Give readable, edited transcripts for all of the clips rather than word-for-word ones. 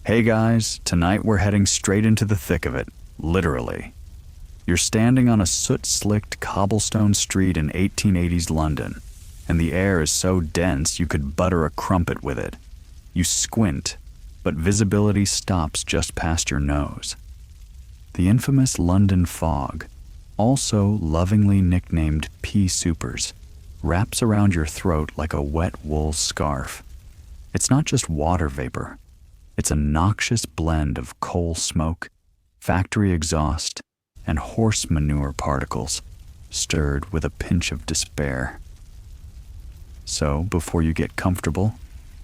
Hey guys, tonight we're heading straight into the thick of it, literally. You're standing on a soot-slicked cobblestone street in 1880s London, and the air is so dense you could butter a crumpet with it. You squint, but visibility stops just past your nose. The infamous London fog, also lovingly nicknamed pea-soupers, wraps around your throat like a wet wool scarf. It's not just water vapor. It's a noxious blend of coal smoke, factory exhaust, and horse manure particles, stirred with a pinch of despair. So, before you get comfortable,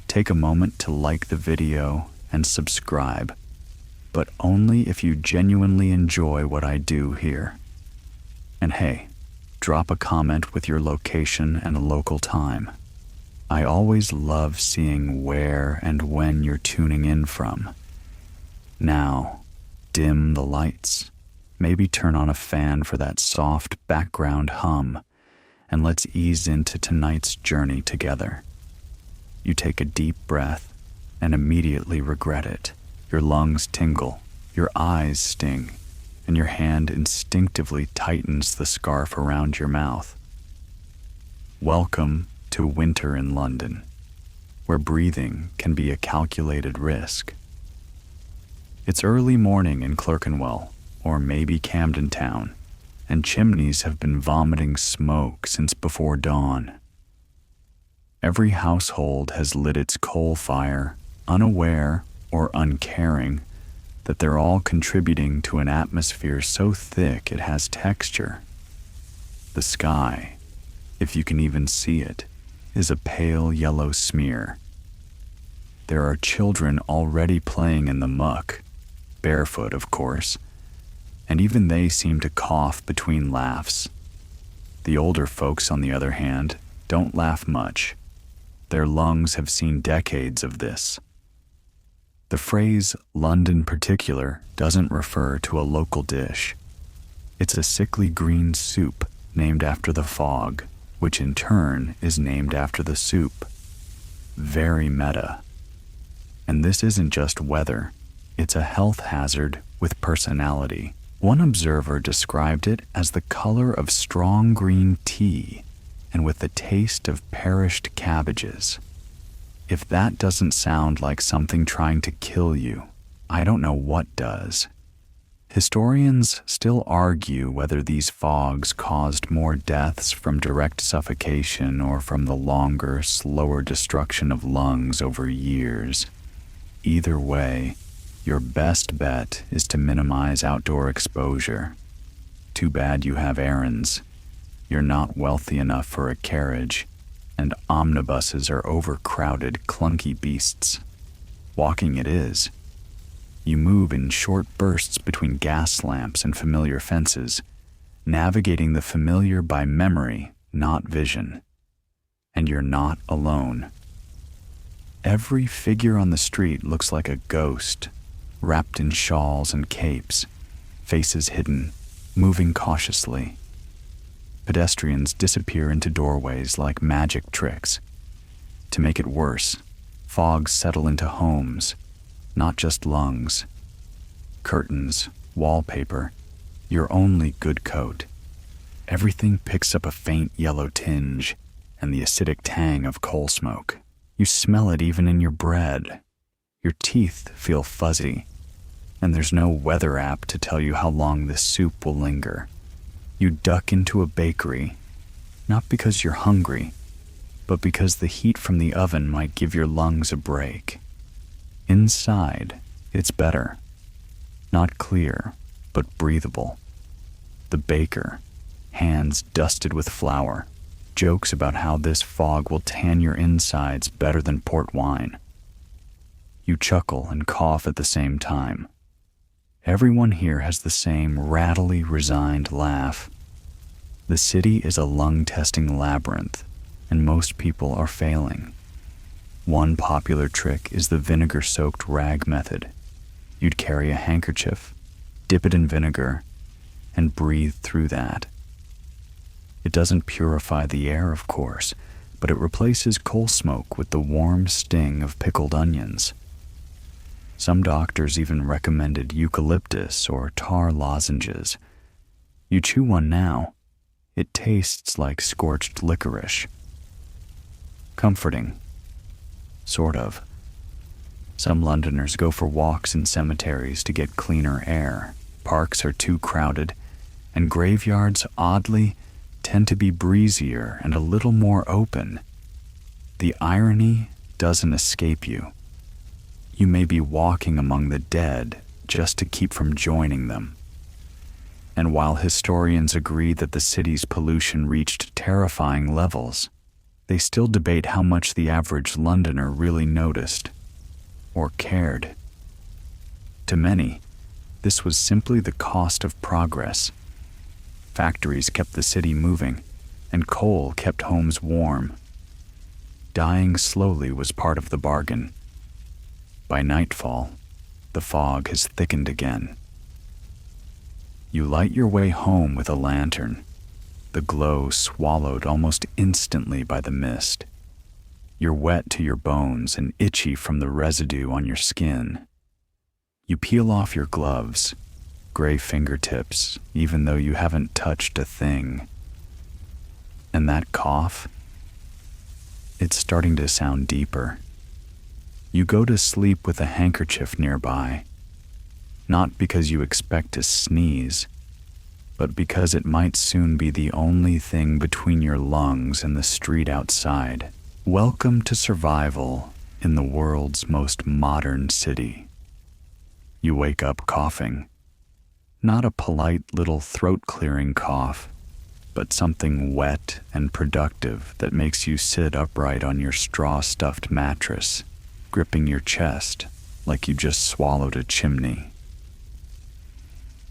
take a moment to like the video and subscribe, but only if you genuinely enjoy what I do here. And hey, drop a comment with your location and a local time. I always love seeing where and when you're tuning in from. Now, dim the lights, maybe turn on a fan for that soft background hum, and let's ease into tonight's journey together. You take a deep breath and immediately regret it. Your lungs tingle, your eyes sting, and your hand instinctively tightens the scarf around your mouth. Welcome to winter in London, where breathing can be a calculated risk. It's early morning in Clerkenwell, or maybe Camden Town, and chimneys have been vomiting smoke since before dawn. Every household has lit its coal fire, unaware or uncaring that they're all contributing to an atmosphere so thick it has texture. The sky, if you can even see it, is a pale yellow smear. There are children already playing in the muck, barefoot of course, and even they seem to cough between laughs. The older folks, on the other hand, don't laugh much. Their lungs have seen decades of this. The phrase London particular doesn't refer to a local dish. It's a sickly green soup named after the fog, which in turn is named after the soup. Very meta. And this isn't just weather, it's a health hazard with personality. One observer described it as the color of strong green tea and with the taste of perished cabbages. If that doesn't sound like something trying to kill you, I don't know what does. Historians still argue whether these fogs caused more deaths from direct suffocation or from the longer, slower destruction of lungs over years. Either way, your best bet is to minimize outdoor exposure. Too bad you have errands. You're not wealthy enough for a carriage, and omnibuses are overcrowded, clunky beasts. Walking it is. You move in short bursts between gas lamps and familiar fences, navigating the familiar by memory, not vision. And you're not alone. Every figure on the street looks like a ghost, wrapped in shawls and capes, faces hidden, moving cautiously. Pedestrians disappear into doorways like magic tricks. To make it worse, fogs settle into homes, not just lungs. Curtains, wallpaper, your only good coat. Everything picks up a faint yellow tinge and the acidic tang of coal smoke. You smell it even in your bread. Your teeth feel fuzzy, and there's no weather app to tell you how long this soup will linger. You duck into a bakery, not because you're hungry, but because the heat from the oven might give your lungs a break. Inside, it's better. Not clear, but breathable. The baker, hands dusted with flour, jokes about how this fog will tan your insides better than port wine. You chuckle and cough at the same time. Everyone here has the same rattly, resigned laugh. The city is a lung-testing labyrinth, and most people are failing. One popular trick is the vinegar-soaked rag method. You'd carry a handkerchief, dip it in vinegar, and breathe through that. It doesn't purify the air, of course, but it replaces coal smoke with the warm sting of pickled onions. Some doctors even recommended eucalyptus or tar lozenges. You chew one now, it tastes like scorched licorice. Comforting. Sort of. Some Londoners go for walks in cemeteries to get cleaner air. Parks are too crowded, and graveyards, oddly, tend to be breezier and a little more open. The irony doesn't escape you. You may be walking among the dead just to keep from joining them. And while historians agree that the city's pollution reached terrifying levels, they still debate how much the average Londoner really noticed or cared. To many, this was simply the cost of progress. Factories kept the city moving, and coal kept homes warm. Dying slowly was part of the bargain. By nightfall, the fog has thickened again. You light your way home with a lantern, the glow swallowed almost instantly by the mist. You're wet to your bones and itchy from the residue on your skin. You peel off your gloves, gray fingertips, even though you haven't touched a thing. And that cough? It's starting to sound deeper. You go to sleep with a handkerchief nearby, not because you expect to sneeze, but because it might soon be the only thing between your lungs and the street outside. Welcome to survival in the world's most modern city. You wake up coughing. Not a polite little throat-clearing cough, but something wet and productive that makes you sit upright on your straw-stuffed mattress, gripping your chest like you just swallowed a chimney.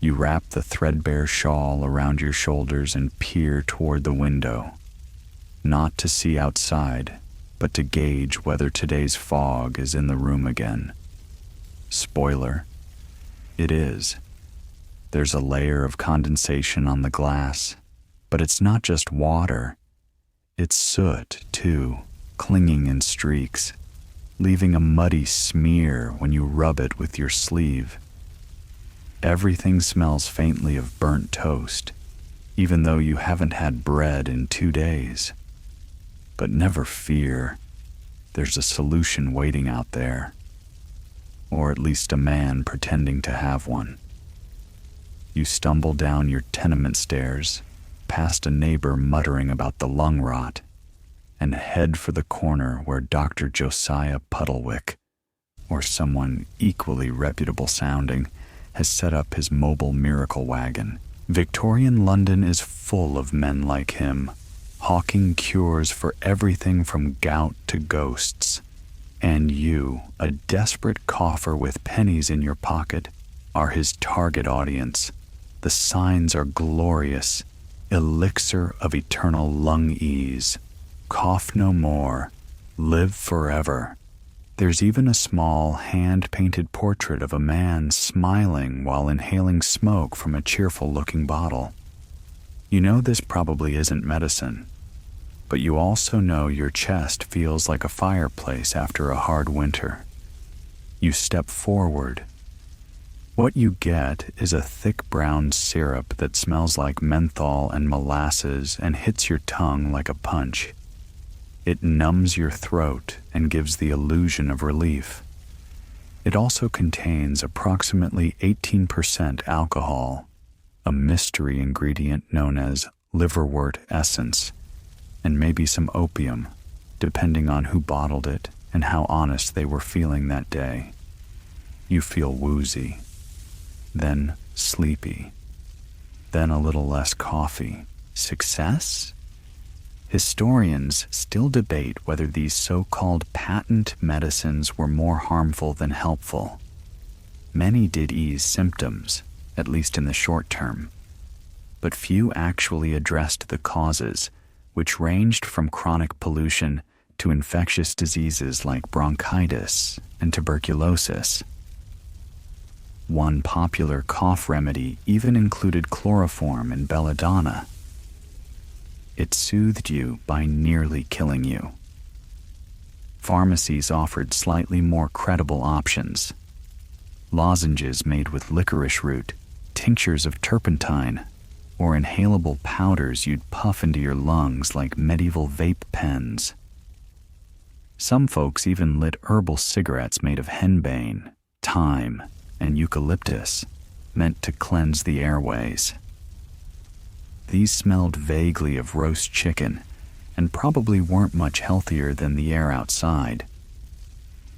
You wrap the threadbare shawl around your shoulders and peer toward the window, not to see outside, but to gauge whether today's fog is in the room again. Spoiler, it is. There's a layer of condensation on the glass, but it's not just water. It's soot, too, clinging in streaks, leaving a muddy smear when you rub it with your sleeve. Everything smells faintly of burnt toast, even though you haven't had bread in 2 days. But never fear, there's a solution waiting out there, or at least a man pretending to have one. You stumble down your tenement stairs, past a neighbor muttering about the lung rot, and head for the corner where Dr. Josiah Puddlewick, or someone equally reputable sounding, has set up his mobile miracle wagon. Victorian London is full of men like him, hawking cures for everything from gout to ghosts. And you, a desperate cougher with pennies in your pocket, are his target audience. The signs are glorious. Elixir of eternal lung ease. Cough no more. Live forever. There's even a small, hand-painted portrait of a man smiling while inhaling smoke from a cheerful-looking bottle. You know this probably isn't medicine, but you also know your chest feels like a fireplace after a hard winter. You step forward. What you get is a thick brown syrup that smells like menthol and molasses and hits your tongue like a punch. It numbs your throat and gives the illusion of relief. It also contains approximately 18% alcohol, a mystery ingredient known as liverwort essence, and maybe some opium, depending on who bottled it and how honest they were feeling that day. You feel woozy, then sleepy, then a little less coffee. Success? Historians still debate whether these so-called patent medicines were more harmful than helpful. Many did ease symptoms, at least in the short term, but few actually addressed the causes, which ranged from chronic pollution to infectious diseases like bronchitis and tuberculosis. One popular cough remedy even included chloroform and belladonna. It soothed you by nearly killing you. Pharmacies offered slightly more credible options. lozenges made with licorice root, tinctures of turpentine, or inhalable powders you'd puff into your lungs like medieval vape pens. Some folks even lit herbal cigarettes made of henbane, thyme, and eucalyptus, meant to cleanse the airways. These smelled vaguely of roast chicken and probably weren't much healthier than the air outside.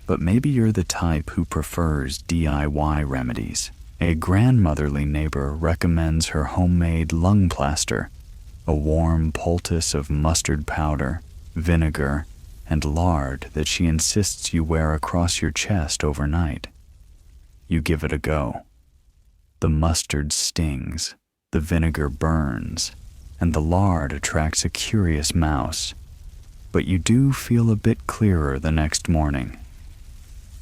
But maybe you're the type who prefers DIY remedies. A grandmotherly neighbor recommends her homemade lung plaster, a warm poultice of mustard powder, vinegar, and lard that she insists you wear across your chest overnight. You give it a go. The mustard stings, the vinegar burns, and the lard attracts a curious mouse. But you do feel a bit clearer the next morning.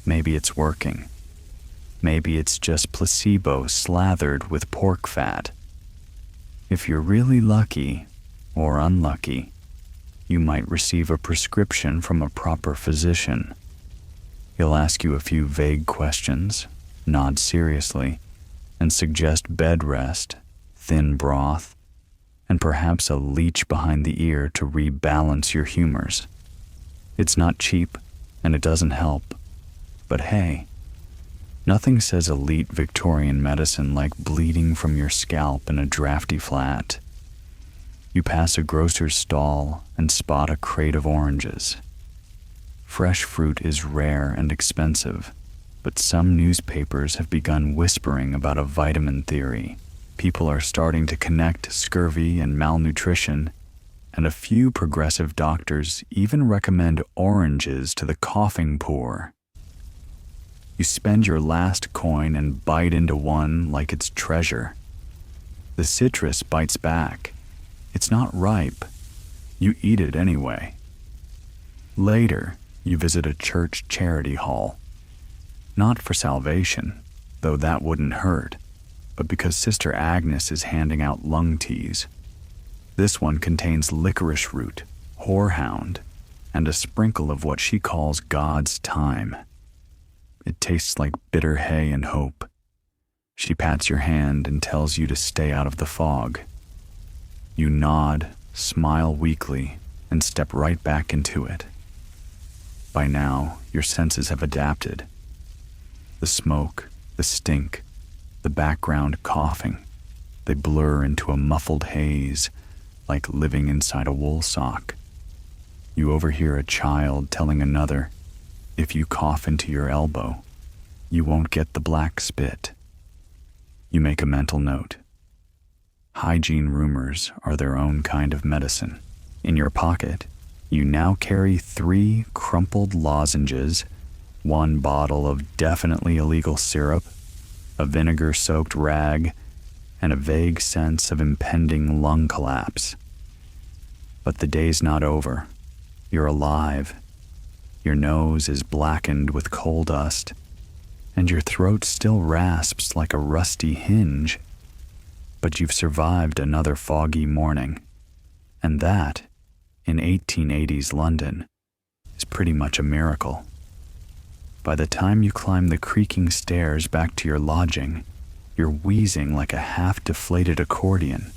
Maybe it's working. Maybe it's just placebo slathered with pork fat. If you're really lucky, or unlucky, you might receive a prescription from a proper physician. He'll ask you a few vague questions, nod seriously, and suggest bed rest, thin broth, and perhaps a leech behind the ear to rebalance your humors. It's not cheap, and it doesn't help. But hey, nothing says elite Victorian medicine like bleeding from your scalp in a drafty flat. You pass a grocer's stall and spot a crate of oranges. Fresh fruit is rare and expensive, but some newspapers have begun whispering about a vitamin theory. People are starting to connect scurvy and malnutrition, and a few progressive doctors even recommend oranges to the coughing poor. You spend your last coin and bite into one like it's treasure. The citrus bites back. It's not ripe. You eat it anyway. Later, you visit a church charity hall. Not for salvation, though that wouldn't hurt, but because Sister Agnes is handing out lung teas. This one contains licorice root, horehound, and a sprinkle of what she calls God's thyme. It tastes like bitter hay and hope. She pats your hand and tells you to stay out of the fog. You nod, smile weakly, and step right back into it. By now, your senses have adapted. The smoke, the stink, the background coughing, they blur into a muffled haze, like living inside a wool sock. You overhear a child telling another, if you cough into your elbow, you won't get the black spit. You make a mental note. Hygiene rumors are their own kind of medicine. In your pocket, you now carry 3 crumpled lozenges, 1 bottle of definitely illegal syrup, a vinegar-soaked rag, and a vague sense of impending lung collapse. But the day's not over. You're alive. Your nose is blackened with coal dust, and your throat still rasps like a rusty hinge. But you've survived another foggy morning, and that, in 1880s London, is pretty much a miracle. By the time you climb the creaking stairs back to your lodging, you're wheezing like a half-deflated accordion.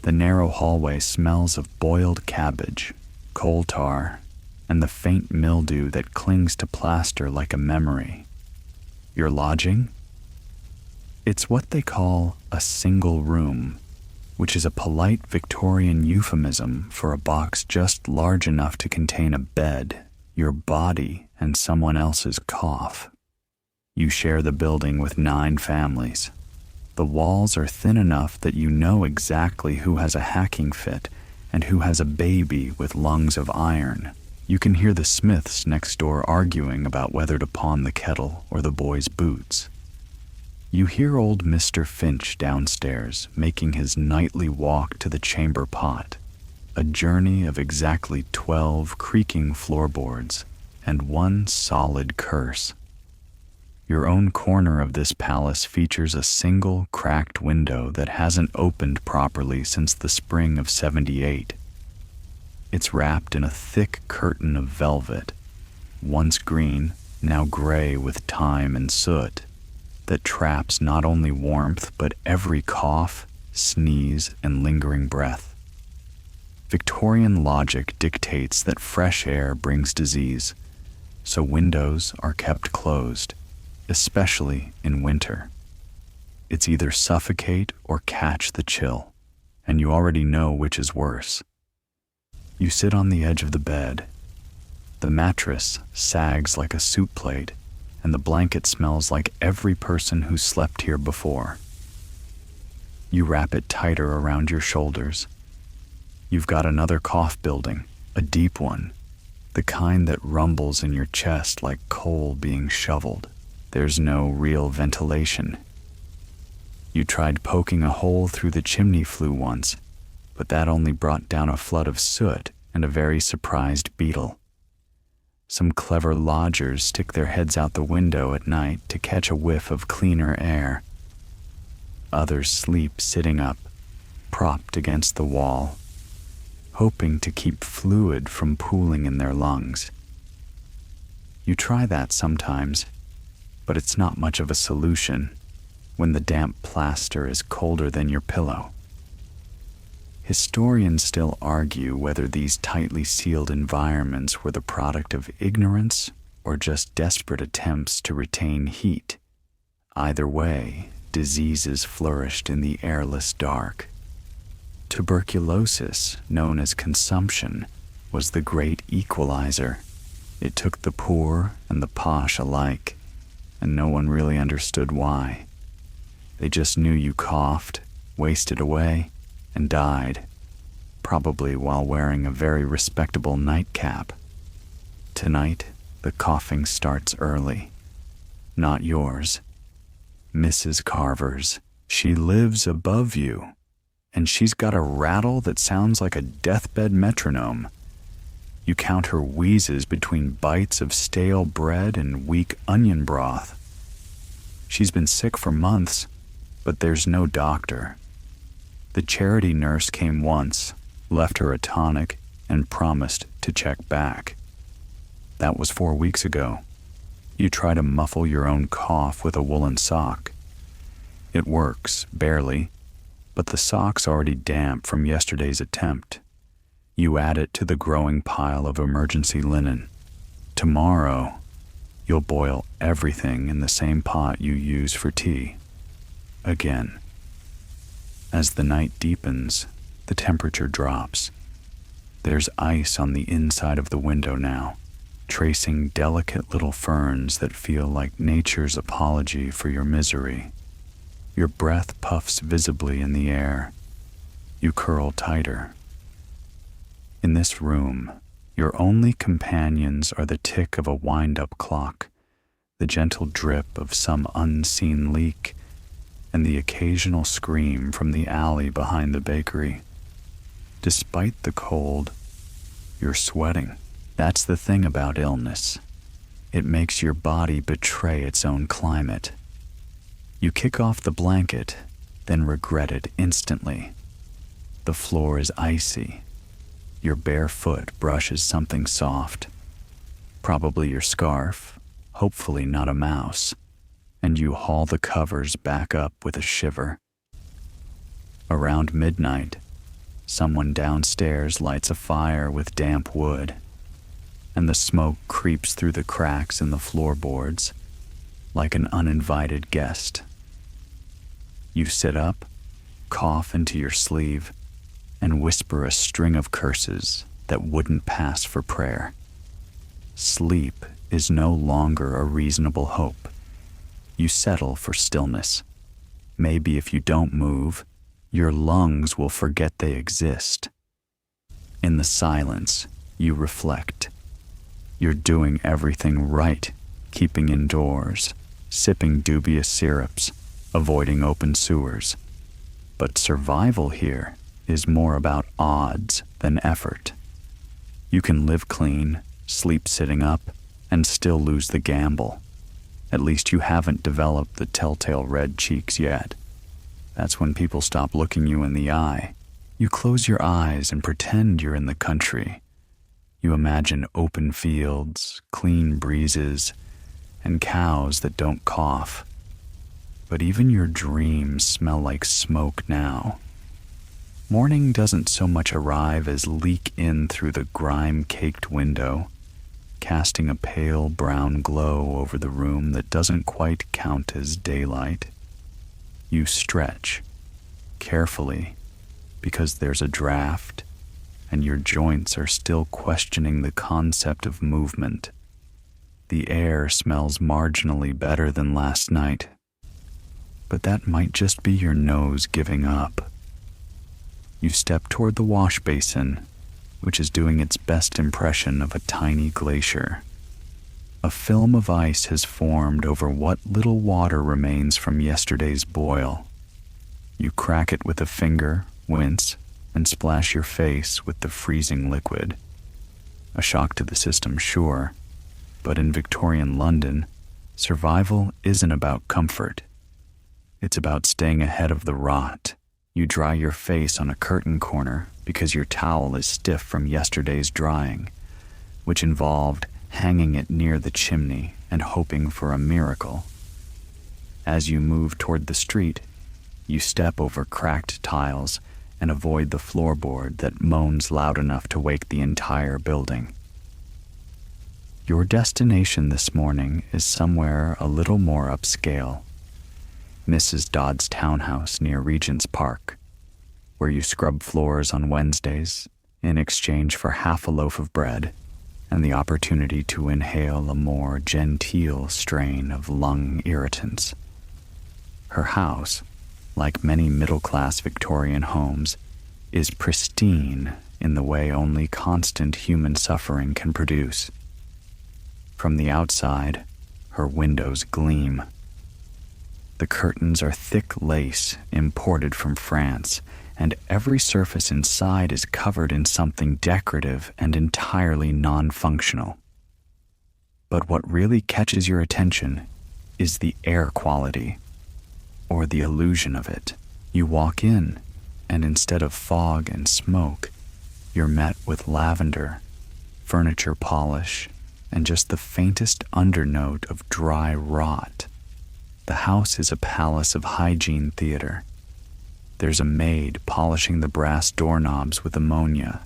The narrow hallway smells of boiled cabbage, coal tar, and the faint mildew that clings to plaster like a memory. Your lodging? It's what they call a single room, which is a polite Victorian euphemism for a box just large enough to contain a bed, your body, and someone else's cough. You share the building with 9 families. The walls are thin enough that you know exactly who has a hacking fit and who has a baby with lungs of iron. You can hear the Smiths next door arguing about whether to pawn the kettle or the boys' boots. You hear old Mr. Finch downstairs making his nightly walk to the chamber pot, a journey of exactly 12 creaking floorboards and 1 solid curse. Your own corner of this palace features a single cracked window that hasn't opened properly since the spring of '78. It's wrapped in a thick curtain of velvet, once green, now gray with time and soot. that traps not only warmth but every cough, sneeze, and lingering breath. Victorian logic dictates that fresh air brings disease, so windows are kept closed, especially in winter. It's either suffocate or catch the chill, and you already know which is worse. You sit on the edge of the bed. The mattress sags like a soup plate, and the blanket smells like every person who slept here before. You wrap it tighter around your shoulders. You've got another cough building, a deep one, the kind that rumbles in your chest like coal being shoveled. There's no real ventilation. You tried poking a hole through the chimney flue once, but that only brought down a flood of soot and a very surprised beetle. Some clever lodgers stick their heads out the window at night to catch a whiff of cleaner air. Others sleep sitting up, propped against the wall, hoping to keep fluid from pooling in their lungs. You try that sometimes, but it's not much of a solution when the damp plaster is colder than your pillow. Historians still argue whether these tightly sealed environments were the product of ignorance or just desperate attempts to retain heat. Either way, diseases flourished in the airless dark. Tuberculosis, known as consumption, was the great equalizer. It took the poor and the posh alike, and no one really understood why. They just knew you coughed, wasted away, and died, probably while wearing a very respectable nightcap. Tonight, the coughing starts early. Not yours. Mrs. Carver's. She lives above you, and she's got a rattle that sounds like a deathbed metronome. You count her wheezes between bites of stale bread and weak onion broth. She's been sick for months, but there's no doctor. The charity nurse came once, left her a tonic, and promised to check back. That was 4 weeks ago. You try to muffle your own cough with a woolen sock. It works, barely, but the sock's already damp from yesterday's attempt. You add it to the growing pile of emergency linen. Tomorrow, you'll boil everything in the same pot you use for tea. Again. As the night deepens, the temperature drops. There's ice on the inside of the window now, tracing delicate little ferns that feel like nature's apology for your misery. Your breath puffs visibly in the air. You curl tighter. In this room, your only companions are the tick of a wind-up clock, the gentle drip of some unseen leak, and the occasional scream from the alley behind the bakery. Despite the cold, you're sweating. That's the thing about illness. It makes your body betray its own climate. You kick off the blanket, then regret it instantly. The floor is icy. Your bare foot brushes something soft, probably your scarf, hopefully not a mouse, and you haul the covers back up with a shiver. Around midnight, someone downstairs lights a fire with damp wood, and the smoke creeps through the cracks in the floorboards like an uninvited guest. You sit up, cough into your sleeve, and whisper a string of curses that wouldn't pass for prayer. Sleep is no longer a reasonable hope. You settle for stillness. Maybe if you don't move, your lungs will forget they exist. In the silence, you reflect. You're doing everything right, keeping indoors, sipping dubious syrups, avoiding open sewers. But survival here is more about odds than effort. You can live clean, sleep sitting up, and still lose the gamble. At least you haven't developed the telltale red cheeks yet. That's when people stop looking you in the eye. You close your eyes and pretend you're in the country. You imagine open fields, clean breezes, and cows that don't cough. but even your dreams smell like smoke now. Morning doesn't so much arrive as leak in through the grime-caked window, casting a pale brown glow over the room that doesn't quite count as daylight. You stretch, carefully, because there's a draft, and your joints are still questioning the concept of movement. The air smells marginally better than last night, but that might just be your nose giving up. You step toward the wash basin, which is doing its best impression of a tiny glacier. A film of ice has formed over what little water remains from yesterday's boil. You crack it with a finger, wince, and splash your face with the freezing liquid. A shock to the system, sure, but in Victorian London, survival isn't about comfort. It's about staying ahead of the rot. You dry your face on a curtain corner because your towel is stiff from yesterday's drying, which involved hanging it near the chimney and hoping for a miracle. As you move toward the street, you step over cracked tiles and avoid the floorboard that moans loud enough to wake the entire building. Your destination this morning is somewhere a little more upscale. Mrs. Dodd's townhouse near Regent's Park, where you scrub floors on Wednesdays in exchange for half a loaf of bread and the opportunity to inhale a more genteel strain of lung irritants. Her house, like many middle-class Victorian homes, is pristine in the way only constant human suffering can produce. From the outside, her windows gleam. The curtains are thick lace imported from France, and every surface inside is covered in something decorative and entirely non-functional. But what really catches your attention is the air quality, or the illusion of it. You walk in, and instead of fog and smoke, you're met with lavender, furniture polish, and just the faintest undernote of dry rot. The house is a palace of hygiene theater. There's a maid polishing the brass doorknobs with ammonia,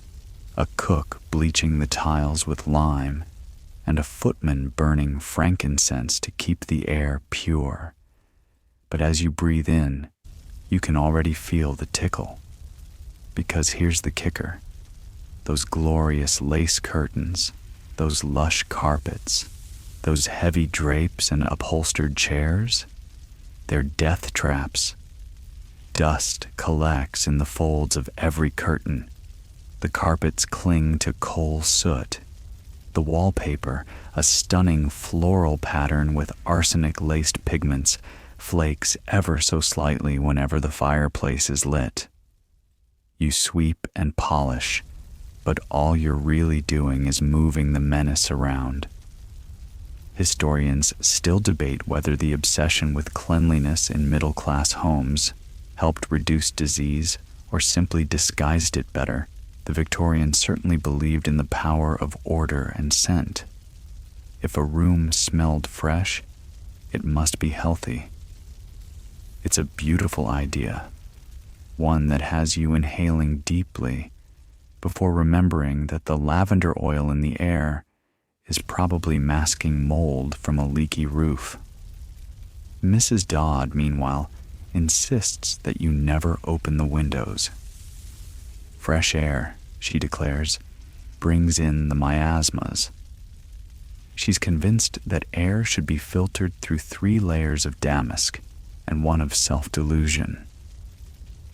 a cook bleaching the tiles with lime, and a footman burning frankincense to keep the air pure. But as you breathe in, you can already feel the tickle. Because here's the kicker. Those glorious lace curtains, those lush carpets, those heavy drapes and upholstered chairs, they're death traps. Dust collects in the folds of every curtain. The carpets cling to coal soot. The wallpaper, a stunning floral pattern with arsenic-laced pigments, flakes ever so slightly whenever the fireplace is lit. You sweep and polish, but all you're really doing is moving the menace around. Historians still debate whether the obsession with cleanliness in middle-class homes helped reduce disease or simply disguised it better. The Victorians certainly believed in the power of order and scent. If a room smelled fresh, it must be healthy. It's a beautiful idea, one that has you inhaling deeply before remembering that the lavender oil in the air is probably masking mold from a leaky roof. Mrs. Dodd, meanwhile, insists that you never open the windows. Fresh air, she declares, brings in the miasmas. She's convinced that air should be filtered through 3 layers of damask and 1 of self-delusion.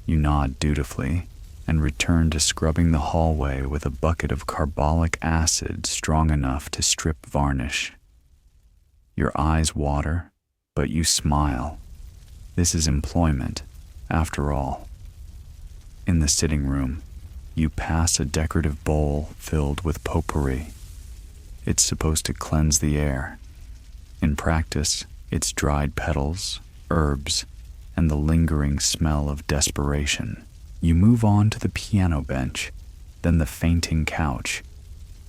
You nod dutifully and return to scrubbing the hallway with a bucket of carbolic acid strong enough to strip varnish. Your eyes water, but you smile. This is employment, after all. In the sitting room, you pass a decorative bowl filled with potpourri. It's supposed to cleanse the air. In practice, it's dried petals, herbs, and the lingering smell of desperation. You move on to the piano bench, then the fainting couch,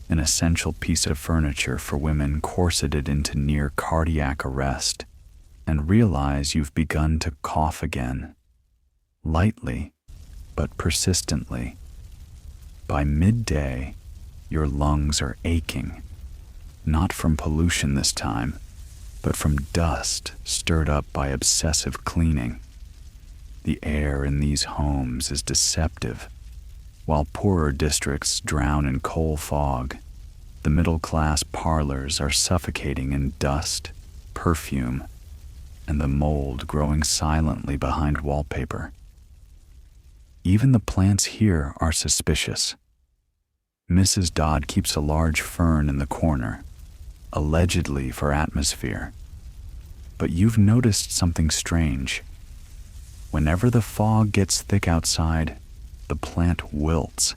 an essential piece of furniture for women corseted into near cardiac arrest. and realize you've begun to cough again, lightly but persistently. By midday, your lungs are aching, not from pollution this time, but from dust stirred up by obsessive cleaning. The air in these homes is deceptive. While poorer districts drown in coal fog, the middle-class parlors are suffocating in dust, perfume, and the mold growing silently behind wallpaper. Even the plants here are suspicious. Mrs. Dodd keeps a large fern in the corner, allegedly for atmosphere. But you've noticed something strange. Whenever the fog gets thick outside, the plant wilts.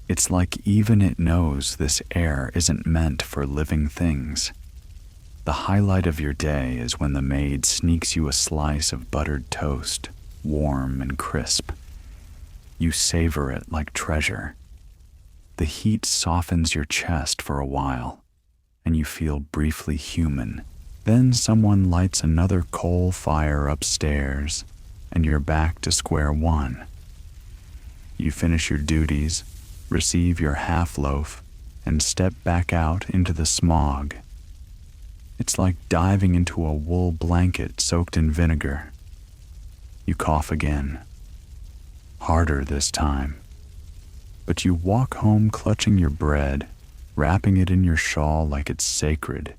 It's like even it knows this air isn't meant for living things. The highlight of your day is when the maid sneaks you a slice of buttered toast, warm and crisp. You savor it like treasure. The heat softens your chest for a while, and you feel briefly human. Then someone lights another coal fire upstairs, and you're back to square one. You finish your duties, receive your half loaf, and step back out into the smog. It's like diving into a wool blanket soaked in vinegar. You cough again, harder this time. But you walk home clutching your bread, wrapping it in your shawl like it's sacred.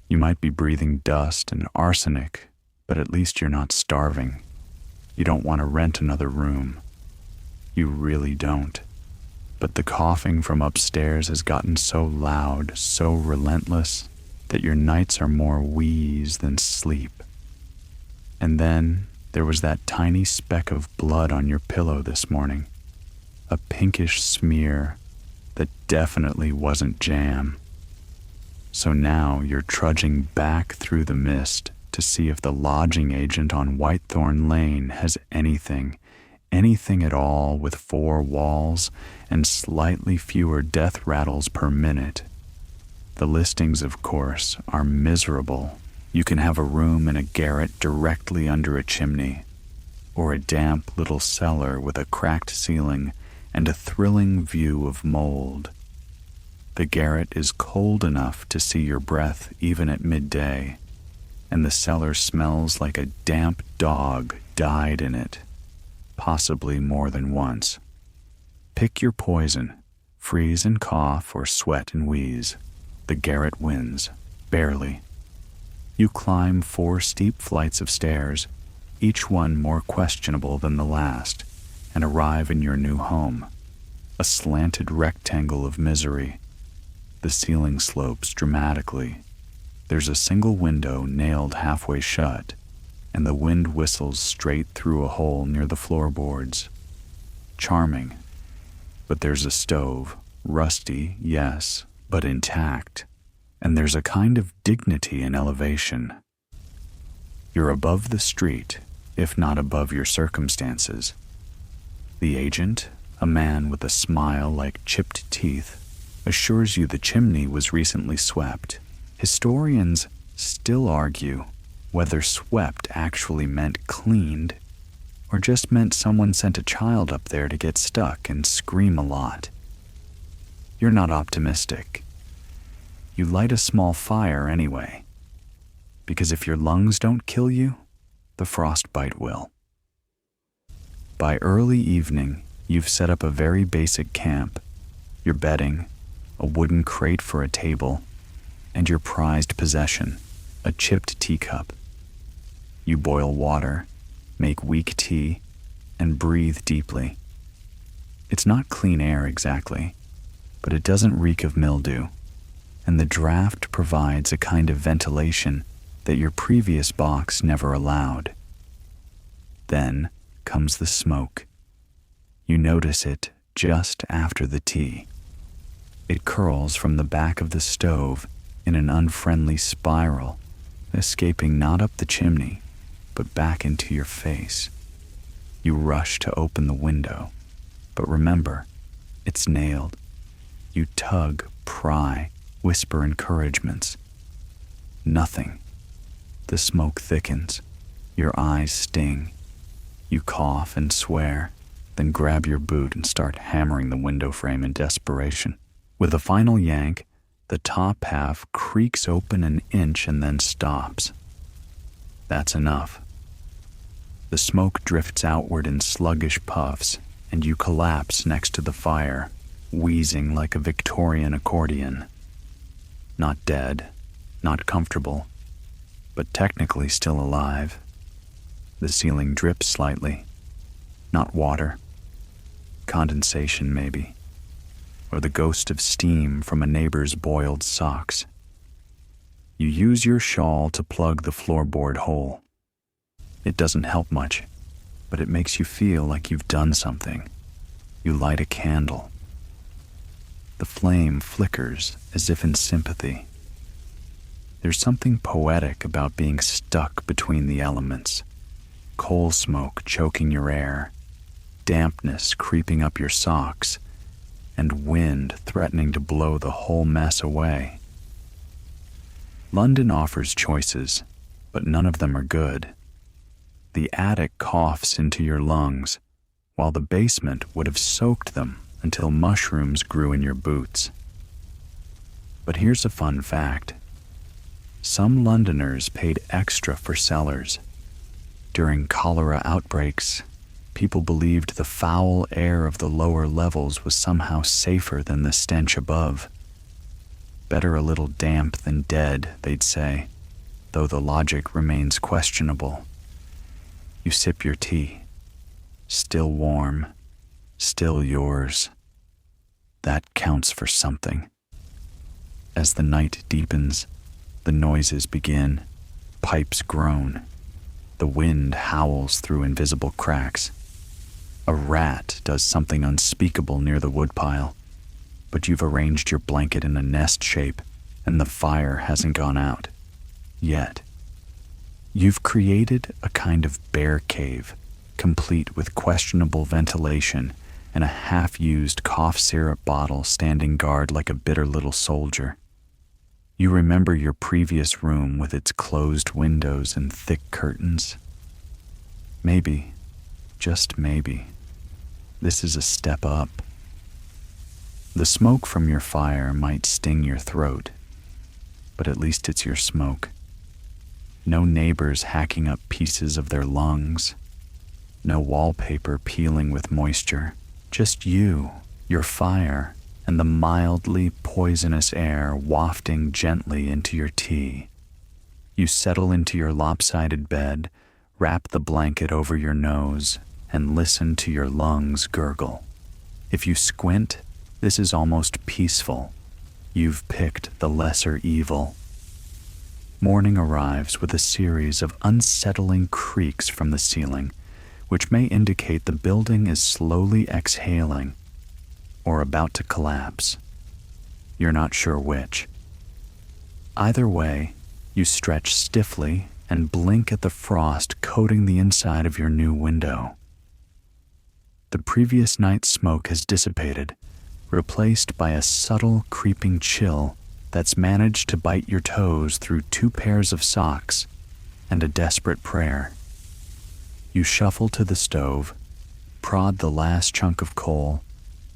You might be breathing dust and arsenic, but at least you're not starving. You don't want to rent another room. You really don't. But the coughing from upstairs has gotten so loud, so relentless, that your nights are more wheeze than sleep. And then there was that tiny speck of blood on your pillow this morning. A pinkish smear that definitely wasn't jam. So now you're trudging back through the mist to see if the lodging agent on Whitethorn Lane has anything at all with 4 walls and slightly fewer death rattles per minute. The listings, of course, are miserable. You can have a room in a garret directly under a chimney, or a damp little cellar with a cracked ceiling and a thrilling view of mold. The garret is cold enough to see your breath even at midday, and the cellar smells like a damp dog died in it, possibly more than once. Pick your poison, freeze and cough or sweat and wheeze. The garret wins, barely. You climb 4 steep flights of stairs, each one more questionable than the last, and arrive in your new home, a slanted rectangle of misery. The ceiling slopes dramatically. There's a single window nailed halfway shut, and the wind whistles straight through a hole near the floorboards. Charming. But there's a stove, rusty, yes, but intact, and there's a kind of dignity in elevation. You're above the street, if not above your circumstances. The agent, a man with a smile like chipped teeth, assures you the chimney was recently swept. Historians still argue whether swept actually meant cleaned, or just meant someone sent a child up there to get stuck and scream a lot. You're not optimistic. You light a small fire anyway, because if your lungs don't kill you, the frostbite will. By early evening, you've set up a very basic camp, your bedding, a wooden crate for a table, and your prized possession, a chipped teacup. You boil water, make weak tea, and breathe deeply. It's not clean air exactly, but it doesn't reek of mildew, and the draft provides a kind of ventilation that your previous box never allowed. Then comes the smoke. You notice it just after the tea. It curls from the back of the stove in an unfriendly spiral, escaping not up the chimney, but back into your face. You rush to open the window, but remember, it's nailed. You tug, pry, whisper encouragements. Nothing. The smoke thickens. Your eyes sting. You cough and swear, then grab your boot and start hammering the window frame in desperation. With a final yank, the top half creaks open an inch and then stops. That's enough. The smoke drifts outward in sluggish puffs, and you collapse next to the fire, wheezing like a Victorian accordion. Not dead, not comfortable, but technically still alive. The ceiling drips slightly. Not water. Condensation, maybe. Or the ghost of steam from a neighbor's boiled socks. You use your shawl to plug the floorboard hole. It doesn't help much, but it makes you feel like you've done something. You light a candle. The flame flickers as if in sympathy. There's something poetic about being stuck between the elements. Coal smoke choking your air, dampness creeping up your socks, and wind threatening to blow the whole mess away. London offers choices, but none of them are good. The attic coughs into your lungs, while the basement would have soaked them until mushrooms grew in your boots. But here's a fun fact. Some Londoners paid extra for cellars. During cholera outbreaks, people believed the foul air of the lower levels was somehow safer than the stench above. Better a little damp than dead, they'd say, though the logic remains questionable. You sip your tea. Still warm, still yours. That counts for something. As the night deepens, the noises begin. Pipes groan. The wind howls through invisible cracks. A rat does something unspeakable near the woodpile, but you've arranged your blanket in a nest shape, and the fire hasn't gone out. Yet. You've created a kind of bear cave, complete with questionable ventilation and a half-used cough syrup bottle standing guard like a bitter little soldier. You remember your previous room with its closed windows and thick curtains. Maybe, just maybe, this is a step up. The smoke from your fire might sting your throat, but at least it's your smoke. No neighbors hacking up pieces of their lungs. No wallpaper peeling with moisture. Just you, your fire, and the mildly poisonous air wafting gently into your tea. You settle into your lopsided bed, wrap the blanket over your nose, and listen to your lungs gurgle. If you squint, this is almost peaceful. You've picked the lesser evil. Morning arrives with a series of unsettling creaks from the ceiling, which may indicate the building is slowly exhaling or about to collapse. You're not sure which. Either way, you stretch stiffly and blink at the frost coating the inside of your new window. The previous night's smoke has dissipated, replaced by a subtle creeping chill that's managed to bite your toes through 2 pairs of socks and a desperate prayer. You shuffle to the stove, prod the last chunk of coal,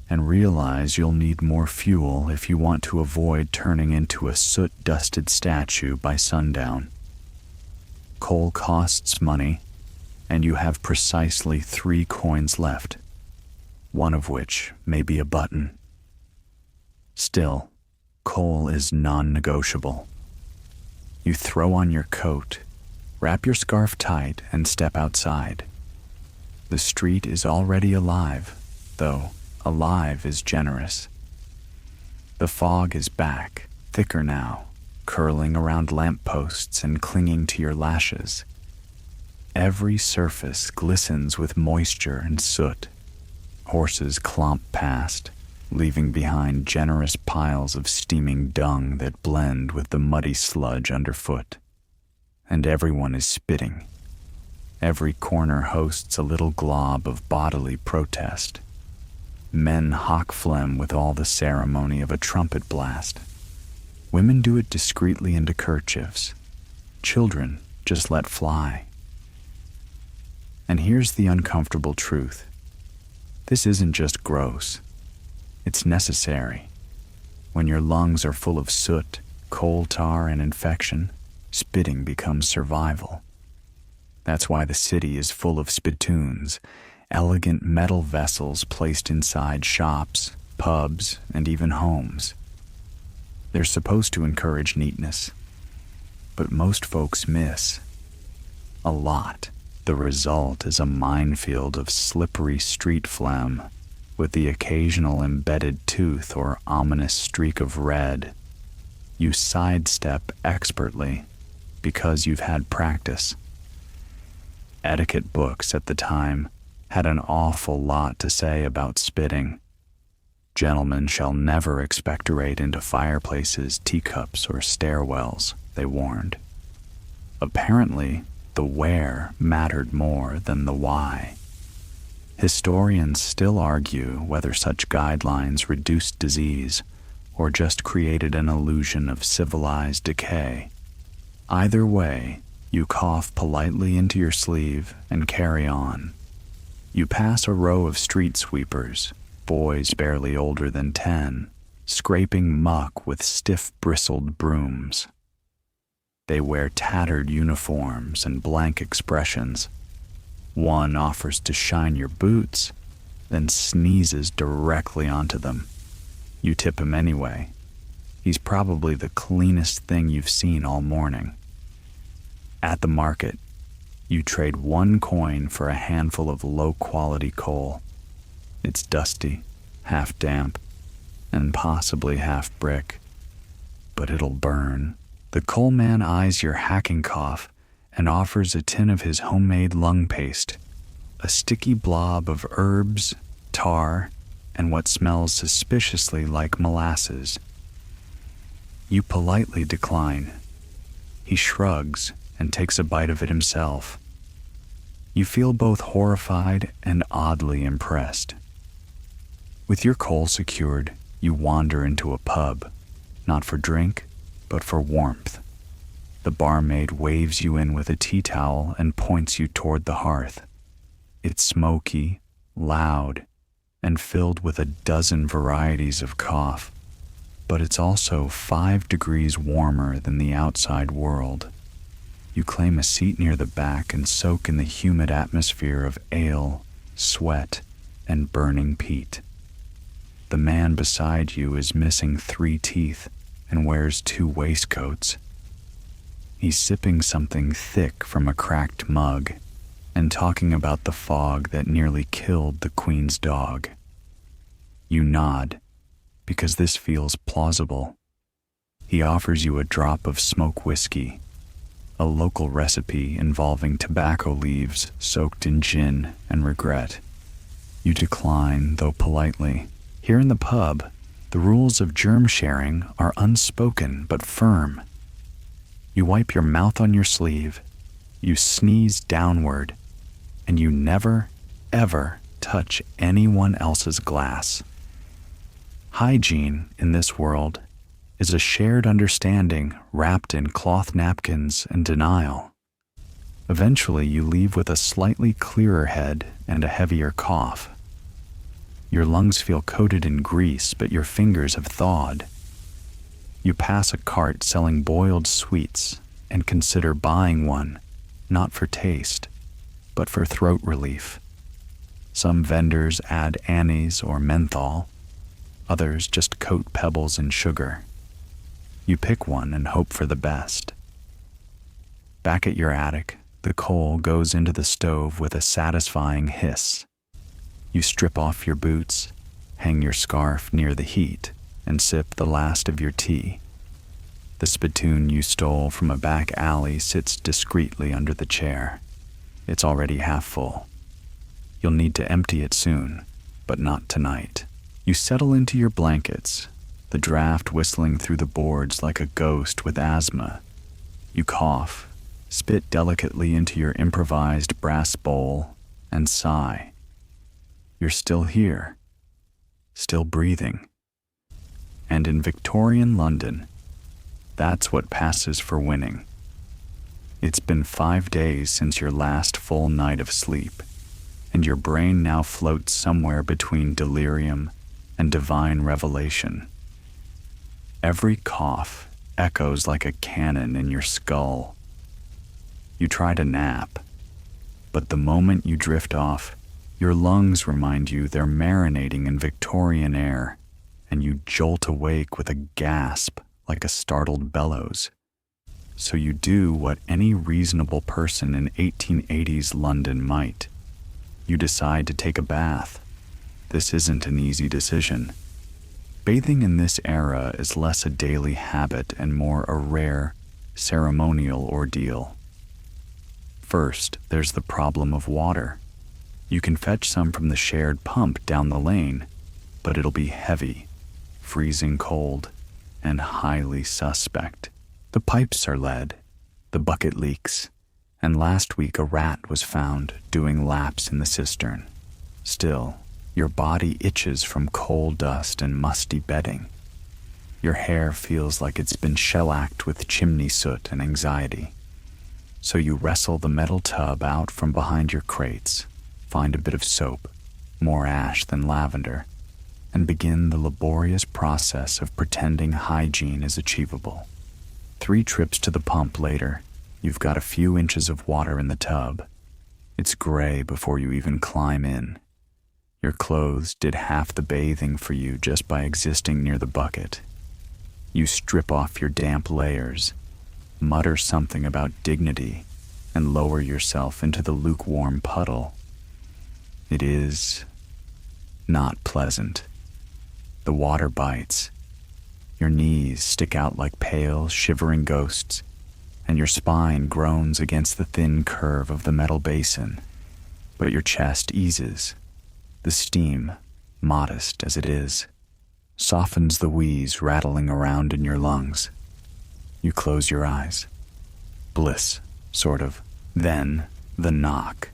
and realize you'll need more fuel if you want to avoid turning into a soot-dusted statue by sundown. Coal costs money, and you have precisely 3 coins left, one of which may be a button. Still, coal is non-negotiable. You throw on your coat, wrap your scarf tight, and step outside. The street is already alive, though alive is generous. The fog is back, thicker now, curling around lampposts and clinging to your lashes. Every surface glistens with moisture and soot. Horses clomp past, leaving behind generous piles of steaming dung that blend with the muddy sludge underfoot. And everyone is spitting. Every corner hosts a little glob of bodily protest. Men hawk phlegm with all the ceremony of a trumpet blast. Women do it discreetly into kerchiefs. Children just let fly. And here's the uncomfortable truth. This isn't just gross. It's necessary. When your lungs are full of soot, coal tar, and infection, spitting becomes survival. That's why the city is full of spittoons, elegant metal vessels placed inside shops, pubs, and even homes. They're supposed to encourage neatness, but most folks miss a lot. The result is a minefield of slippery street phlegm, with the occasional embedded tooth or ominous streak of red. You sidestep expertly because you've had practice. Etiquette books at the time had an awful lot to say about spitting. Gentlemen shall never expectorate into fireplaces, teacups, or stairwells, they warned. Apparently, the where mattered more than the why. Historians still argue whether such guidelines reduced disease or just created an illusion of civilized decay. Either way, you cough politely into your sleeve and carry on. You pass a row of street sweepers, boys barely older than 10, scraping muck with stiff bristled brooms. They wear tattered uniforms and blank expressions. One offers to shine your boots, then sneezes directly onto them. You tip him anyway. He's probably the cleanest thing you've seen all morning. At the market, you trade 1 coin for a handful of low-quality coal. It's dusty, half damp, and possibly half brick, but it'll burn. The coal man eyes your hacking cough and offers a tin of his homemade lung paste, a sticky blob of herbs, tar, and what smells suspiciously like molasses. You politely decline. He shrugs and takes a bite of it himself. You feel both horrified and oddly impressed. With your coal secured, you wander into a pub, not for drink, but for warmth. The barmaid waves you in with a tea towel and points you toward the hearth. It's smoky, loud, and filled with a dozen varieties of cough, but it's also 5 degrees warmer than the outside world. You claim a seat near the back and soak in the humid atmosphere of ale, sweat, and burning peat. The man beside you is missing 3 teeth and wears 2 waistcoats. He's sipping something thick from a cracked mug and talking about the fog that nearly killed the Queen's dog. You nod, because this feels plausible. He offers you a drop of smoke whiskey, a local recipe involving tobacco leaves soaked in gin and regret. You decline, though politely. Here in the pub, the rules of germ sharing are unspoken but firm. You wipe your mouth on your sleeve, you sneeze downward, and you never, ever touch anyone else's glass. Hygiene in this world is a shared understanding wrapped in cloth napkins and denial. Eventually, you leave with a slightly clearer head and a heavier cough. Your lungs feel coated in grease, but your fingers have thawed. You pass a cart selling boiled sweets and consider buying one, not for taste, but for throat relief. Some vendors add anise or menthol, others just coat pebbles in sugar. You pick one and hope for the best. Back at your attic, the coal goes into the stove with a satisfying hiss. You strip off your boots, hang your scarf near the heat, and sip the last of your tea. The spittoon you stole from a back alley sits discreetly under the chair. It's already half full. You'll need to empty it soon, but not tonight. You settle into your blankets, the draft whistling through the boards like a ghost with asthma. You cough, spit delicately into your improvised brass bowl, and sigh. You're still here, still breathing. And in Victorian London, that's what passes for winning. It's been 5 days since your last full night of sleep, and your brain now floats somewhere between delirium and divine revelation. Every cough echoes like a cannon in your skull. You try to nap, but the moment you drift off, your lungs remind you they're marinating in Victorian air, and you jolt awake with a gasp like a startled bellows. So you do what any reasonable person in 1880s London might. You decide to take a bath. This isn't an easy decision. Bathing in this era is less a daily habit and more a rare, ceremonial ordeal. First, there's the problem of water. You can fetch some from the shared pump down the lane, but it'll be heavy, freezing cold, and highly suspect. The pipes are lead, the bucket leaks, and last week a rat was found doing laps in the cistern. Still, your body itches from coal dust and musty bedding. Your hair feels like it's been shellacked with chimney soot and anxiety. So you wrestle the metal tub out from behind your crates, find a bit of soap, more ash than lavender, and begin the laborious process of pretending hygiene is achievable. 3 trips to the pump later, you've got a few inches of water in the tub. It's gray before you even climb in. Your clothes did half the bathing for you just by existing near the bucket. You strip off your damp layers, mutter something about dignity, and lower yourself into the lukewarm puddle. It is not pleasant. The water bites. Your knees stick out like pale, shivering ghosts, and your spine groans against the thin curve of the metal basin. But your chest eases. The steam, modest as it is, softens the wheeze rattling around in your lungs. You close your eyes. Bliss, sort of. Then, the knock.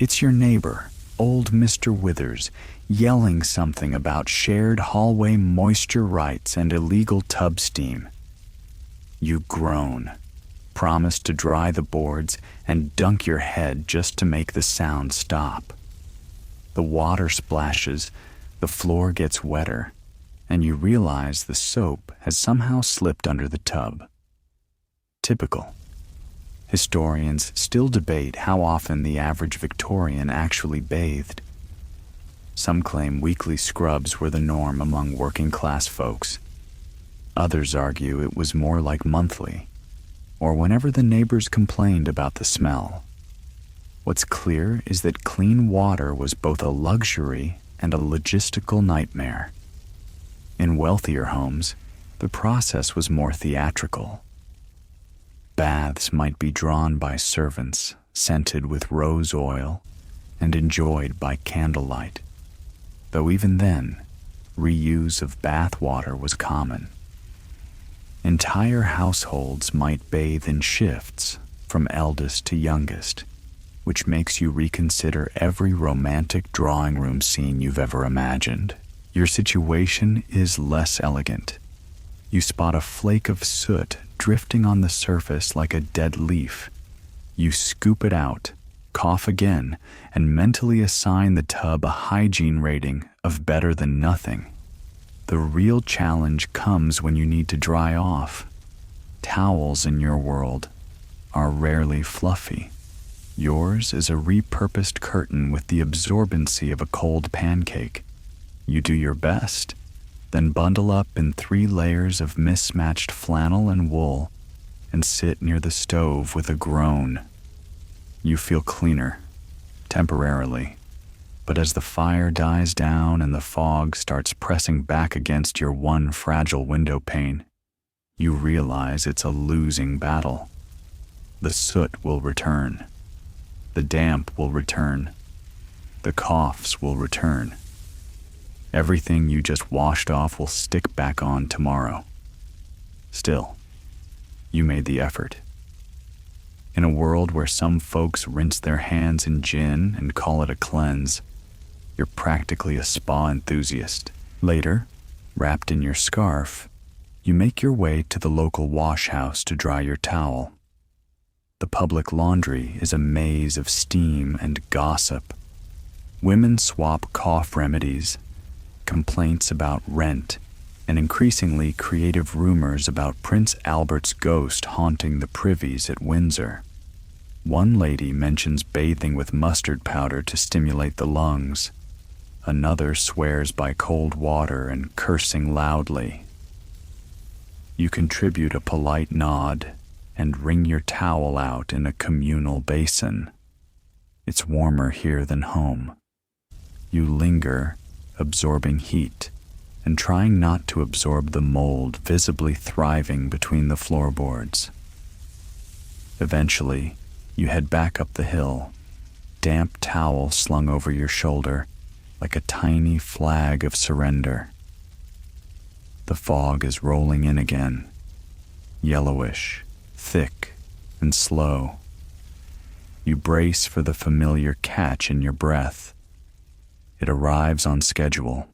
It's your neighbor, old Mr. Withers, yelling something about shared hallway moisture rights and illegal tub steam. You groan, promise to dry the boards, and dunk your head just to make the sound stop. The water splashes, the floor gets wetter, and you realize the soap has somehow slipped under the tub. Typical. Historians still debate how often the average Victorian actually bathed. Some claim weekly scrubs were the norm among working-class folks. Others argue it was more like monthly, or whenever the neighbors complained about the smell. What's clear is that clean water was both a luxury and a logistical nightmare. In wealthier homes, the process was more theatrical. Baths might be drawn by servants, scented with rose oil, and enjoyed by candlelight. Though even then, reuse of bath water was common. Entire households might bathe in shifts, from eldest to youngest, which makes you reconsider every romantic drawing room scene you've ever imagined. Your situation is less elegant. You spot a flake of soot drifting on the surface like a dead leaf. You scoop it out, cough again, and mentally assign the tub a hygiene rating of better than nothing. The real challenge comes when you need to dry off. Towels in your world are rarely fluffy. Yours is a repurposed curtain with the absorbency of a cold pancake. You do your best, then bundle up in 3 layers of mismatched flannel and wool and sit near the stove with a groan. You feel cleaner, temporarily, but as the fire dies down and the fog starts pressing back against your one fragile window pane, you realize it's a losing battle. The soot will return. The damp will return. The coughs will return. Everything you just washed off will stick back on tomorrow. Still, you made the effort. In a world where some folks rinse their hands in gin and call it a cleanse, you're practically a spa enthusiast. Later, wrapped in your scarf, you make your way to the local wash house to dry your towel. The public laundry is a maze of steam and gossip. Women swap cough remedies, complaints about rent, and increasingly creative rumors about Prince Albert's ghost haunting the privies at Windsor. One lady mentions bathing with mustard powder to stimulate the lungs. Another swears by cold water and cursing loudly. You contribute a polite nod and wring your towel out in a communal basin. It's warmer here than home. You linger, absorbing heat, and trying not to absorb the mold visibly thriving between the floorboards. Eventually, you head back up the hill, damp towel slung over your shoulder like a tiny flag of surrender. The fog is rolling in again, yellowish, thick, and slow. You brace for the familiar catch in your breath. It arrives on schedule.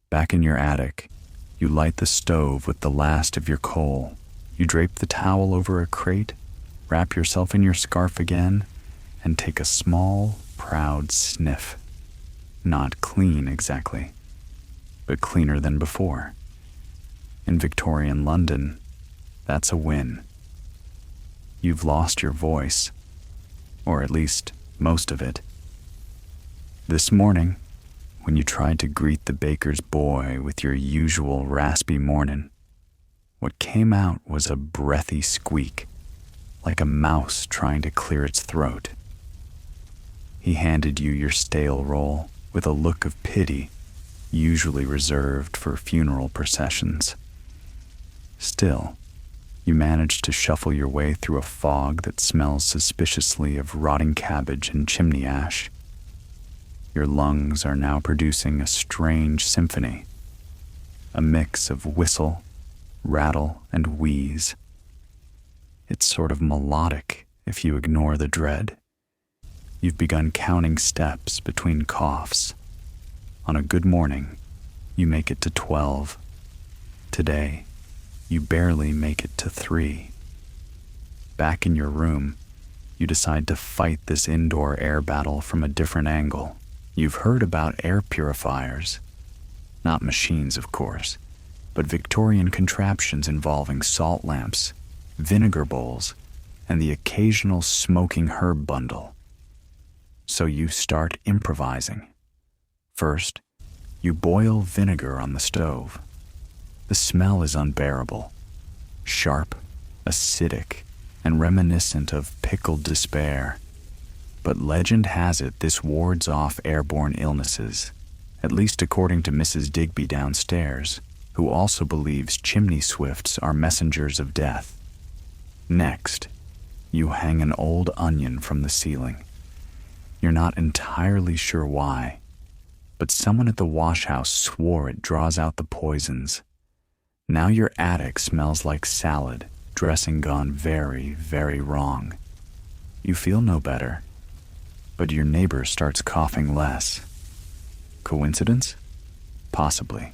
Back in your attic, you light the stove with the last of your coal. You drape the towel over a crate, wrap yourself in your scarf again, and take a small, proud sniff. Not clean exactly, but cleaner than before. In Victorian London, that's a win. You've lost your voice, or at least most of it. This morning, when you tried to greet the baker's boy with your usual raspy mornin', what came out was a breathy squeak, like a mouse trying to clear its throat. He handed you your stale roll with a look of pity usually reserved for funeral processions. Still, you managed to shuffle your way through a fog that smells suspiciously of rotting cabbage and chimney ash. Your lungs are now producing a strange symphony, a mix of whistle, rattle, and wheeze. It's sort of melodic if you ignore the dread. You've begun counting steps between coughs. On a good morning, you make it to 12. Today, you barely make it to 3. Back in your room, you decide to fight this indoor air battle from a different angle. You've heard about air purifiers. Not machines, of course, but Victorian contraptions involving salt lamps, vinegar bowls, and the occasional smoking herb bundle. So you start improvising. First, you boil vinegar on the stove. The smell is unbearable, sharp, acidic, and reminiscent of pickled despair. But legend has it this wards off airborne illnesses, at least according to Mrs. Digby downstairs, who also believes chimney swifts are messengers of death. Next, you hang an old onion from the ceiling. You're not entirely sure why, but someone at the washhouse swore it draws out the poisons. Now your attic smells like salad, dressing gone very, very wrong. You feel no better, but your neighbor starts coughing less. Coincidence? Possibly.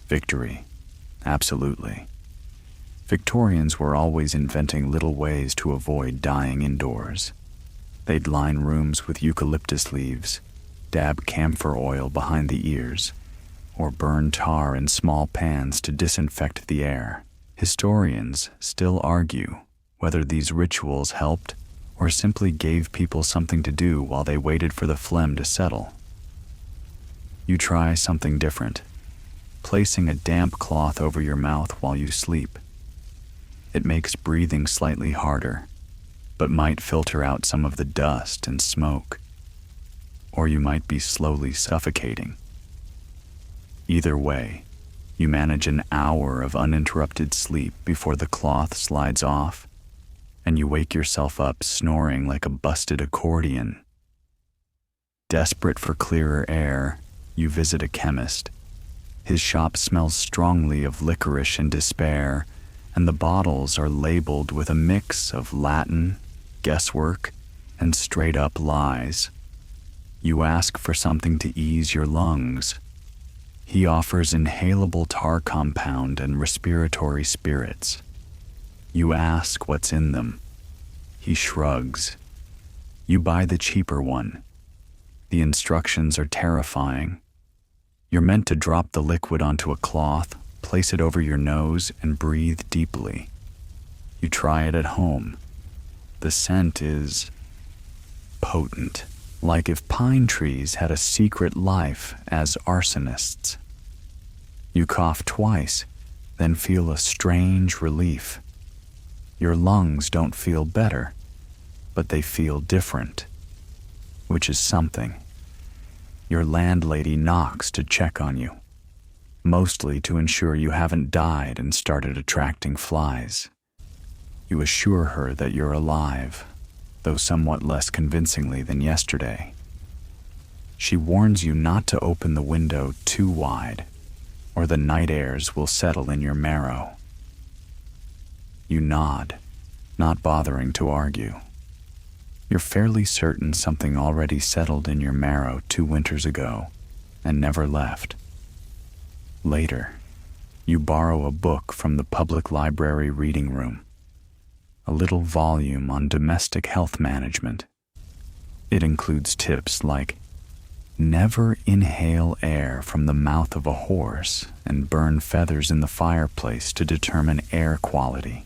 Victory? Absolutely. Victorians were always inventing little ways to avoid dying indoors. They'd line rooms with eucalyptus leaves, dab camphor oil behind the ears, or burn tar in small pans to disinfect the air. Historians still argue whether these rituals helped or simply gave people something to do while they waited for the phlegm to settle. You try something different, placing a damp cloth over your mouth while you sleep. It makes breathing slightly harder, but might filter out some of the dust and smoke. Or you might be slowly suffocating. Either way, you manage an hour of uninterrupted sleep before the cloth slides off, and you wake yourself up snoring like a busted accordion. Desperate for clearer air, you visit a chemist. His shop smells strongly of licorice and despair, and the bottles are labeled with a mix of Latin, guesswork, and straight-up lies. You ask for something to ease your lungs. He offers inhalable tar compound and respiratory spirits. You ask what's in them. He shrugs. You buy the cheaper one. The instructions are terrifying. You're meant to drop the liquid onto a cloth, place it over your nose, and breathe deeply. You try it at home. The scent is potent, like if pine trees had a secret life as arsonists. You cough twice, then feel a strange relief. Your lungs don't feel better, but they feel different, which is something. Your landlady knocks to check on you, mostly to ensure you haven't died and started attracting flies. You assure her that you're alive, though somewhat less convincingly than yesterday. She warns you not to open the window too wide, or the night airs will settle in your marrow. You nod, not bothering to argue. You're fairly certain something already settled in your marrow 2 winters ago and never left. Later, you borrow a book from the public library reading room, a little volume on domestic health management. It includes tips like never inhale air from the mouth of a horse and burn feathers in the fireplace to determine air quality.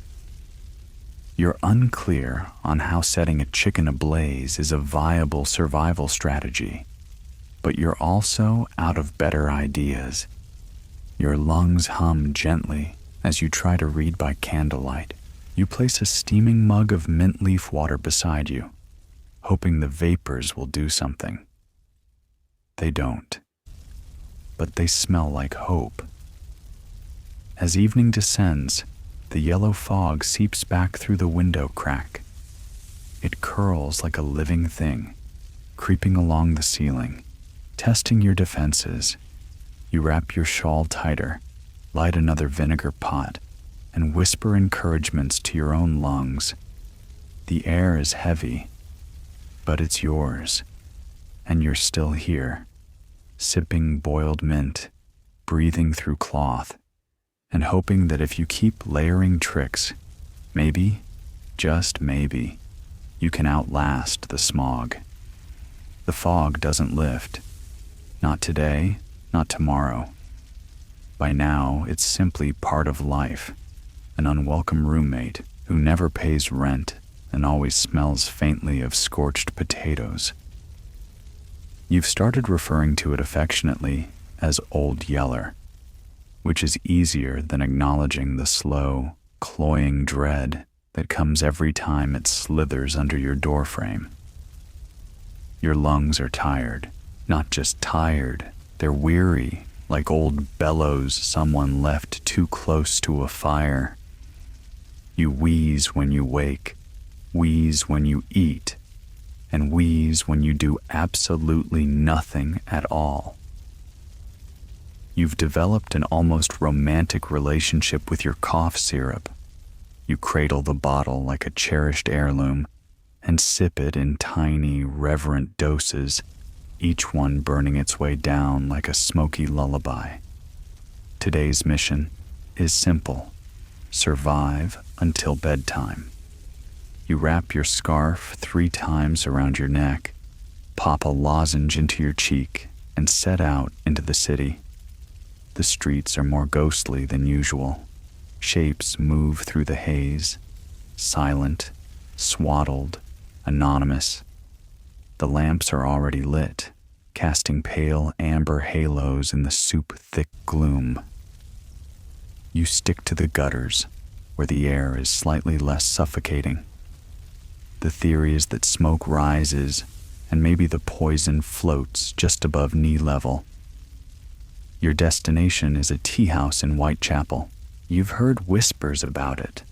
You're unclear on how setting a chicken ablaze is a viable survival strategy, but you're also out of better ideas. Your lungs hum gently as you try to read by candlelight. You place a steaming mug of mint leaf water beside you, hoping the vapors will do something. They don't, but they smell like hope. As evening descends, the yellow fog seeps back through the window crack. It curls like a living thing, creeping along the ceiling, testing your defenses. You wrap your shawl tighter, light another vinegar pot, and whisper encouragements to your own lungs. The air is heavy, but it's yours, and you're still here, sipping boiled mint, breathing through cloth, and hoping that if you keep layering tricks, maybe, just maybe, you can outlast the smog. The fog doesn't lift. Not today, not tomorrow. By now, it's simply part of life, an unwelcome roommate who never pays rent and always smells faintly of scorched potatoes. You've started referring to it affectionately as Old Yeller, which is easier than acknowledging the slow, cloying dread that comes every time it slithers under your doorframe. Your lungs are tired, not just tired, they're weary, like old bellows someone left too close to a fire. You wheeze when you wake, wheeze when you eat, and wheeze when you do absolutely nothing at all. You've developed an almost romantic relationship with your cough syrup. You cradle the bottle like a cherished heirloom and sip it in tiny, reverent doses, each one burning its way down like a smoky lullaby. Today's mission is simple: survive until bedtime. You wrap your scarf 3 times around your neck, pop a lozenge into your cheek, and set out into the city. The streets are more ghostly than usual. Shapes move through the haze, silent, swaddled, anonymous. The lamps are already lit, casting pale amber halos in the soup-thick gloom. You stick to the gutters, where the air is slightly less suffocating. The theory is that smoke rises, and maybe the poison floats just above knee level. Your destination is a teahouse in Whitechapel. You've heard whispers about it,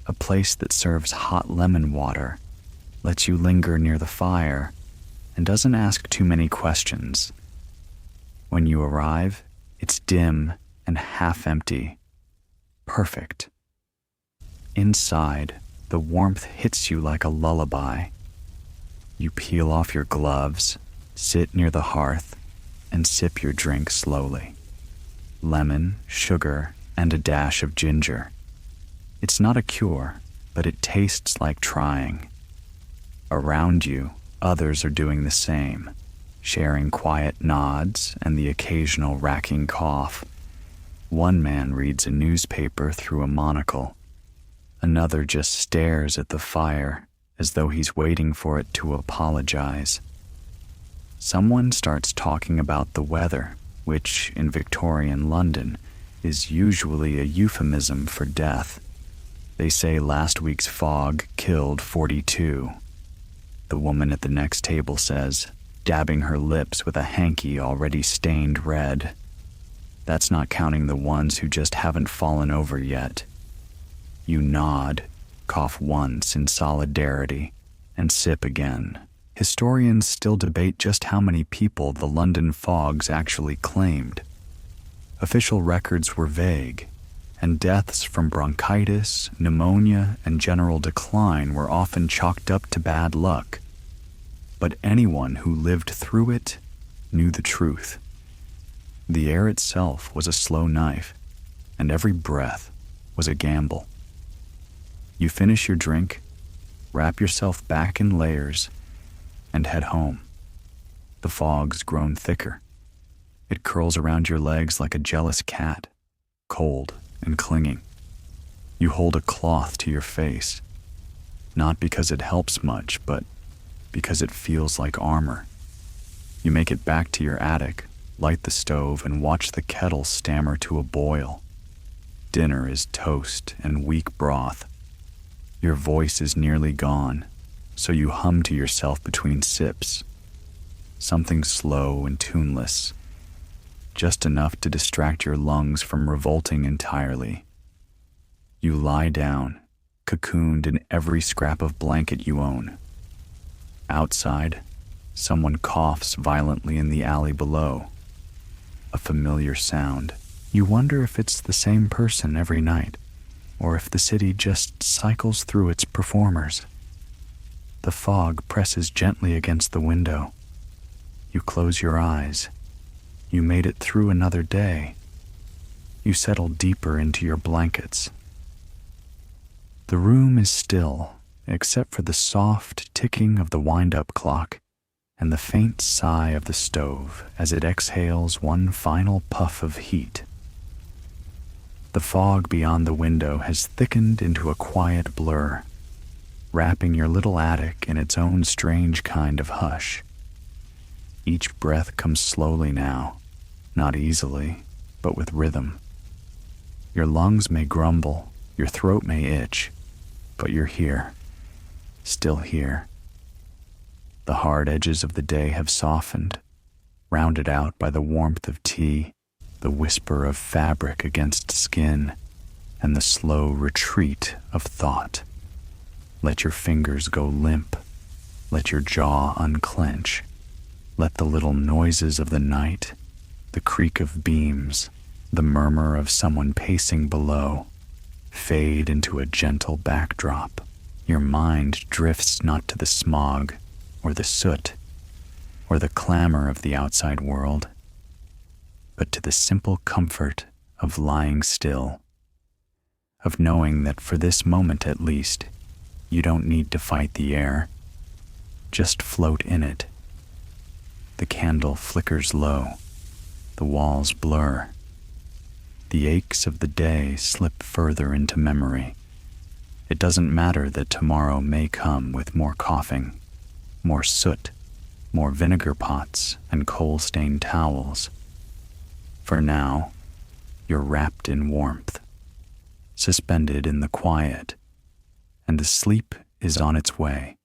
a place that serves hot lemon water, lets you linger near the fire, and doesn't ask too many questions. When you arrive, it's dim and half empty. Perfect. Inside, the warmth hits you like a lullaby. You peel off your gloves, sit near the hearth, and sip your drink slowly. Lemon, sugar, and a dash of ginger. It's not a cure, but it tastes like trying. Around you, others are doing the same, sharing quiet nods and the occasional racking cough. One man reads a newspaper through a monocle. Another just stares at the fire as though he's waiting for it to apologize. Someone starts talking about the weather, which in Victorian London is usually a euphemism for death. They say last week's fog killed 42. The woman at the next table says, dabbing her lips with a hanky already stained red. That's not counting the ones who just haven't fallen over yet. You nod, cough once in solidarity, and sip again. Historians still debate just how many people the London fogs actually claimed. Official records were vague, and deaths from bronchitis, pneumonia, and general decline were often chalked up to bad luck. But anyone who lived through it knew the truth. The air itself was a slow knife, and every breath was a gamble. You finish your drink, wrap yourself back in layers, and head home. The fog's grown thicker. It curls around your legs like a jealous cat, cold and clinging. You hold a cloth to your face, not because it helps much, but because it feels like armor. You make it back to your attic, light the stove, and watch the kettle stammer to a boil. Dinner is toast and weak broth. Your voice is nearly gone, so you hum to yourself between sips. Something slow and tuneless, just enough to distract your lungs from revolting entirely. You lie down, cocooned in every scrap of blanket you own. Outside, someone coughs violently in the alley below. A familiar sound. You wonder if it's the same person every night, or if the city just cycles through its performers. The fog presses gently against the window. You close your eyes. You made it through another day. You settle deeper into your blankets. The room is still, except for the soft ticking of the wind-up clock and the faint sigh of the stove as it exhales one final puff of heat. The fog beyond the window has thickened into a quiet blur, wrapping your little attic in its own strange kind of hush. Each breath comes slowly now, not easily, but with rhythm. Your lungs may grumble, your throat may itch, but you're here, still here. The hard edges of the day have softened, rounded out by the warmth of tea, the whisper of fabric against skin, and the slow retreat of thought. Let your fingers go limp. Let your jaw unclench. Let the little noises of the night, the creak of beams, the murmur of someone pacing below, fade into a gentle backdrop. Your mind drifts not to the smog, or the soot, or the clamor of the outside world, but to the simple comfort of lying still, of knowing that for this moment at least, you don't need to fight the air. Just float in it. The candle flickers low. The walls blur. The aches of the day slip further into memory. It doesn't matter that tomorrow may come with more coughing, more soot, more vinegar pots and coal-stained towels. For now, you're wrapped in warmth, suspended in the quiet, and the sleep is on its way.